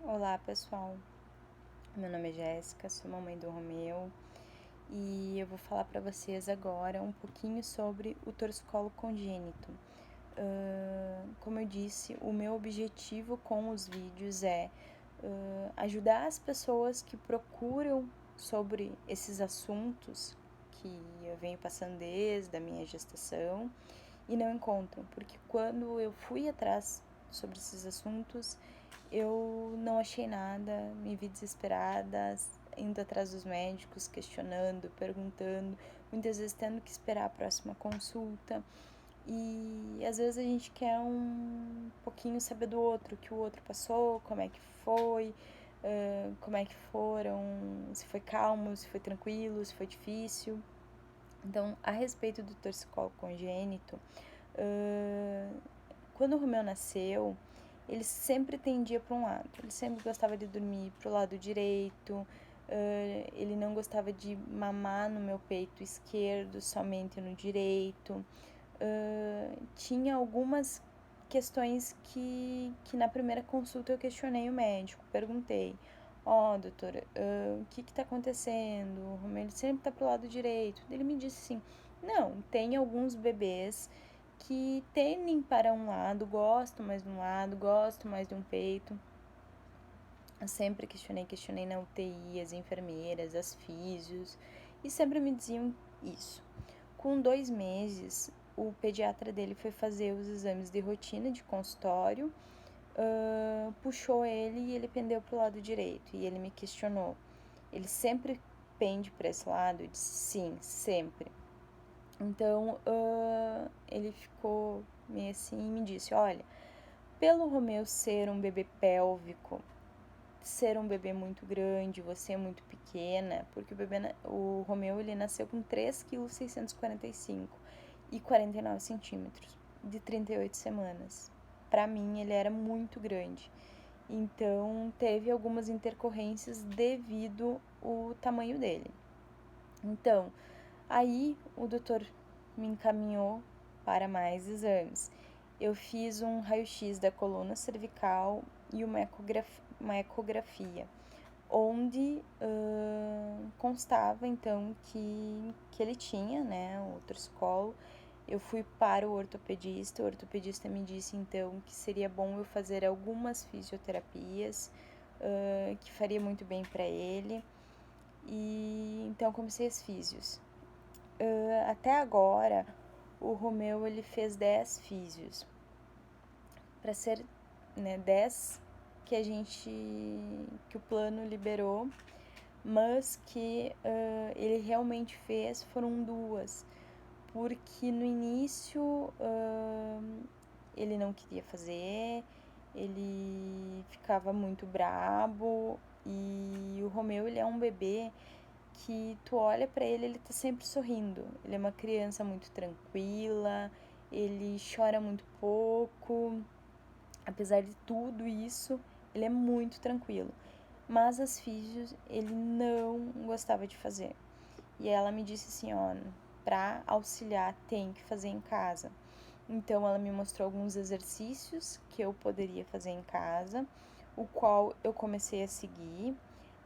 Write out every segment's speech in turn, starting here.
Olá pessoal, meu nome é Jéssica, sou mamãe do Romeu e eu vou falar para vocês agora um pouquinho sobre o torcicolo congênito. Como eu disse, o meu objetivo com os vídeos é ajudar as pessoas que procuram sobre esses assuntos que eu venho passando desde a minha gestação e não encontram, porque quando eu fui atrás sobre esses assuntos, eu não achei nada, me vi desesperada, indo atrás dos médicos, questionando, perguntando, muitas vezes tendo que esperar a próxima consulta. E às vezes a gente quer um pouquinho saber do outro, o que o outro passou, como é que foi, como é que foram, se foi calmo, se foi tranquilo, se foi difícil. Então, a respeito do torcicolo congênito, quando o Romeu nasceu, ele sempre tendia para um lado. Ele sempre gostava de dormir pro lado direito. Ele não gostava de mamar no meu peito esquerdo, somente no direito. Tinha algumas questões que na primeira consulta eu questionei o médico. Perguntei: doutora, o que tá acontecendo? O Romeu ele sempre tá pro lado direito. Ele me disse assim: não, tem alguns bebês que tendem para um lado, gosto mais de um lado, gosto mais de um peito. Eu sempre questionei na UTI, as enfermeiras, as físios, e sempre me diziam isso. Com 2 meses, o pediatra dele foi fazer os exames de rotina de consultório, puxou ele e ele pendeu pro lado direito. E ele me questionou: ele sempre pende para esse lado? Eu disse: sim, sempre. Então, ele ficou meio assim e me disse: olha, pelo Romeu ser um bebê pélvico, ser um bebê muito grande, você é muito pequena, porque o Romeu ele nasceu com 3,645 kg e 49 centímetros, de 38 semanas. Para mim, ele era muito grande. Então, teve algumas intercorrências devido ao tamanho dele. Então, aí o doutor me encaminhou para mais exames. Eu fiz um raio-x da coluna cervical e uma ecografia, onde constava então que ele tinha, né, o torcicolo. Eu fui para o ortopedista me disse então que seria bom eu fazer algumas fisioterapias, que faria muito bem para ele. E então comecei as físios. Até agora, o Romeu ele fez 10 físios. Para ser, né, 10 que o plano liberou, mas que ele realmente fez foram 2, porque no início ele não queria fazer, ele ficava muito brabo, e o Romeu ele é um bebê que tu olha para ele tá sempre sorrindo. Ele é uma criança muito tranquila, ele chora muito pouco. Apesar de tudo isso, ele é muito tranquilo. Mas as físios ele não gostava de fazer. E ela me disse assim, pra auxiliar tem que fazer em casa. Então ela me mostrou alguns exercícios que eu poderia fazer em casa, o qual eu comecei a seguir,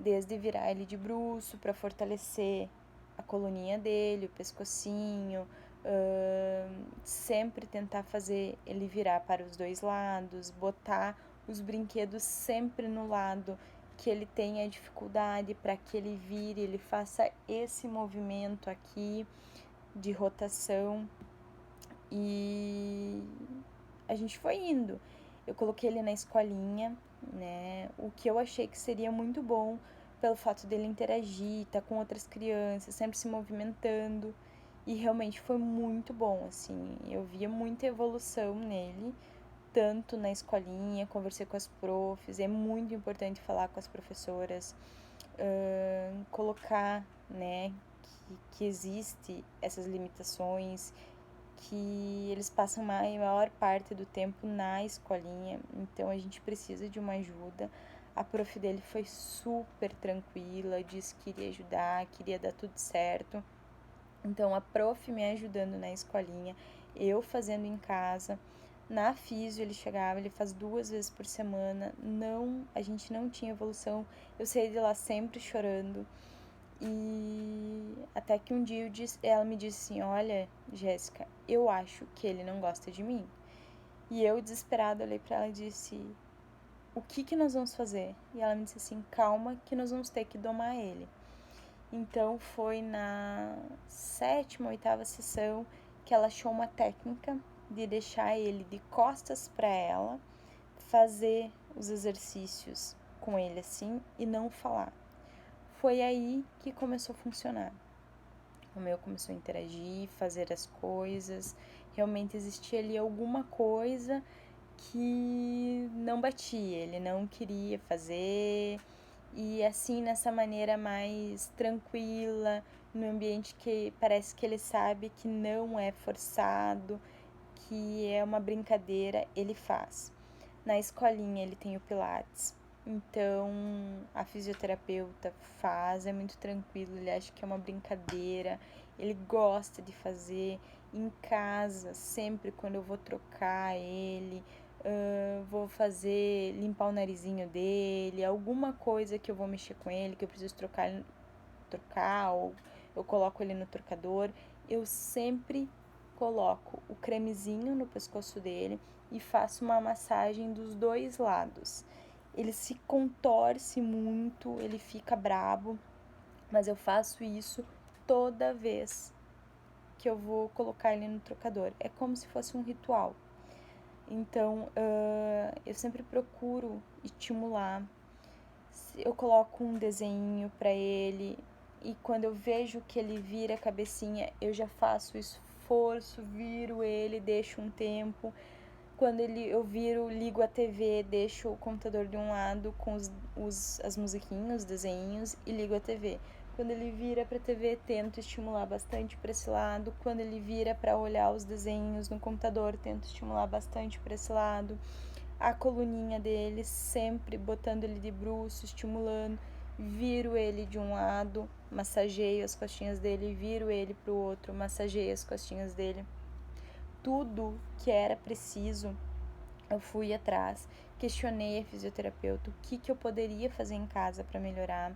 desde virar ele de bruço para fortalecer a coluninha dele, o pescocinho, sempre tentar fazer ele virar para os 2 lados, botar os brinquedos sempre no lado que ele tenha dificuldade, para que ele vire, ele faça esse movimento aqui de rotação. E a gente foi indo. Eu coloquei ele na escolinha, né? O que eu achei que seria muito bom pelo fato dele interagir, estar com outras crianças, sempre se movimentando. E realmente foi muito bom, assim. Eu via muita evolução nele, tanto na escolinha, conversei com as profs. É muito importante falar com as professoras, colocar, né, que existe essas limitações, que eles passam a maior parte do tempo na escolinha, então a gente precisa de uma ajuda. A prof dele foi super tranquila, disse que iria ajudar, queria dar tudo certo. Então a prof me ajudando na escolinha, eu fazendo em casa, Na físio ele chegava, ele faz 2 vezes por semana, a gente não tinha evolução, eu saí de lá sempre chorando. E até que um dia ela me disse assim, olha, Jéssica, eu acho que ele não gosta de mim. E eu, desesperada, olhei pra ela e disse, o que nós vamos fazer? E ela me disse assim, calma que nós vamos ter que domar ele. Então foi na 7ª, 8ª sessão que ela achou uma técnica de deixar ele de costas para ela, fazer os exercícios com ele assim e não falar. Foi aí que começou a funcionar. O meu começou a interagir, fazer as coisas. Realmente existia ali alguma coisa que não batia, ele não queria fazer. E assim, nessa maneira mais tranquila, no ambiente que parece que ele sabe que não é forçado, que é uma brincadeira, ele faz. Na escolinha ele tem o Pilates, então a fisioterapeuta faz, é muito tranquilo, ele acha que é uma brincadeira, ele gosta de fazer. Em casa, sempre quando eu vou trocar ele, vou fazer, limpar o narizinho dele, alguma coisa que eu vou mexer com ele, que eu preciso trocar ou eu coloco ele no trocador, eu sempre coloco o cremezinho no pescoço dele e faço uma massagem dos 2 lados. Ele se contorce muito, ele fica brabo, mas eu faço isso toda vez que eu vou colocar ele no trocador. É como se fosse um ritual. Então, eu sempre procuro estimular. Eu coloco um desenho para ele e quando eu vejo que ele vira a cabecinha, eu já faço o esforço, viro ele, deixo um tempo. Quando eu viro, ligo a TV, deixo o computador de um lado com as musiquinhas, os desenhos e ligo a TV. Quando ele vira para a TV, tento estimular bastante para esse lado. Quando ele vira para olhar os desenhos no computador, tento estimular bastante para esse lado. A coluninha dele, sempre botando ele de bruço, estimulando. Viro ele de um lado, massageio as costinhas dele, viro ele para o outro, massageio as costinhas dele. Tudo que era preciso, eu fui atrás, questionei a fisioterapeuta o que eu poderia fazer em casa para melhorar.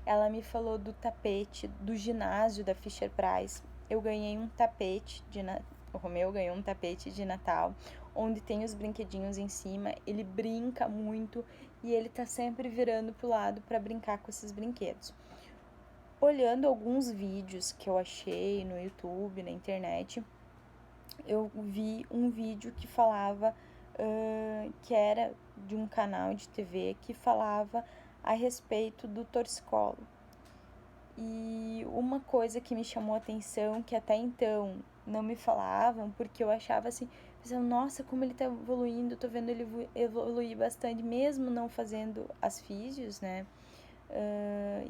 Ela me falou do tapete do ginásio da Fisher Price. Eu ganhei um tapete o Romeu ganhou um tapete de Natal, onde tem os brinquedinhos em cima. Ele brinca muito e ele tá sempre virando pro lado para brincar com esses brinquedos. Olhando alguns vídeos que eu achei no YouTube, na internet, eu vi um vídeo que falava, que era de um canal de TV, que falava a respeito do torcicolo. E uma coisa que me chamou a atenção, que até então não me falavam, porque eu achava assim, pensando, nossa, como ele tá evoluindo, tô vendo ele evoluir bastante, mesmo não fazendo as físios, né?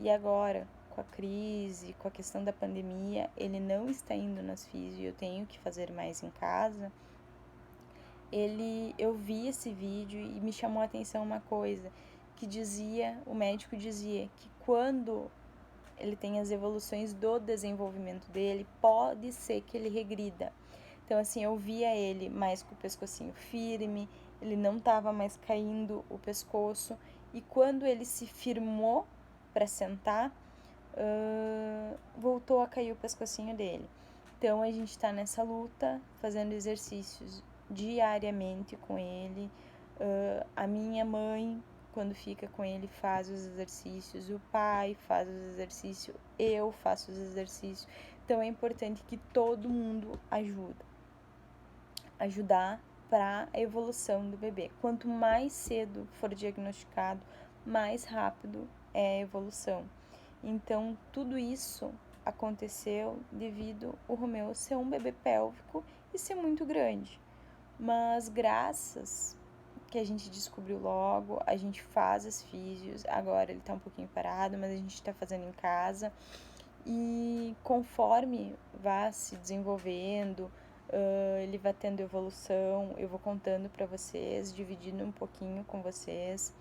E agora, com a crise, com a questão da pandemia, ele não está indo nas físios, eu tenho que fazer mais em casa. Eu vi esse vídeo e me chamou a atenção uma coisa, que o médico dizia que quando ele tem as evoluções do desenvolvimento dele, pode ser que ele regrida. Então, assim, eu via ele mais com o pescocinho firme, ele não estava mais caindo o pescoço, e quando ele se firmou para sentar, voltou a cair o pescocinho dele. Então, a gente está nessa luta, fazendo exercícios diariamente com ele. A minha mãe, quando fica com ele, faz os exercícios, o pai faz os exercícios, eu faço os exercícios. Então é importante que todo mundo ajudar para a evolução do bebê. Quanto mais cedo for diagnosticado, mais rápido é a evolução. Então tudo isso aconteceu devido ao Romeu ser um bebê pélvico e ser muito grande. Mas graças que a gente descobriu logo, a gente faz as físios, agora ele tá um pouquinho parado, mas a gente tá fazendo em casa. E conforme vá se desenvolvendo, ele vai tendo evolução, eu vou contando para vocês, dividindo um pouquinho com vocês.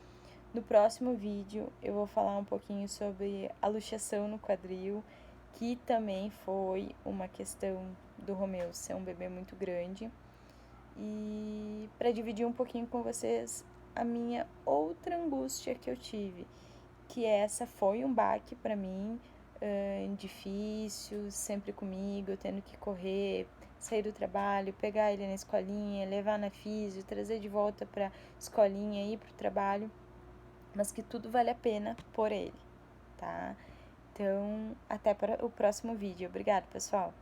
No próximo vídeo eu vou falar um pouquinho sobre a luxação no quadril, que também foi uma questão do Romeu ser um bebê muito grande. e para dividir um pouquinho com vocês a minha outra angústia que eu tive, que essa foi um baque para mim, difícil, sempre comigo, tendo que correr, sair do trabalho, pegar ele na escolinha, levar na físio, trazer de volta para escolinha, ir pro trabalho, mas que tudo vale a pena por ele, tá? Então, até para o próximo vídeo. Obrigada, pessoal!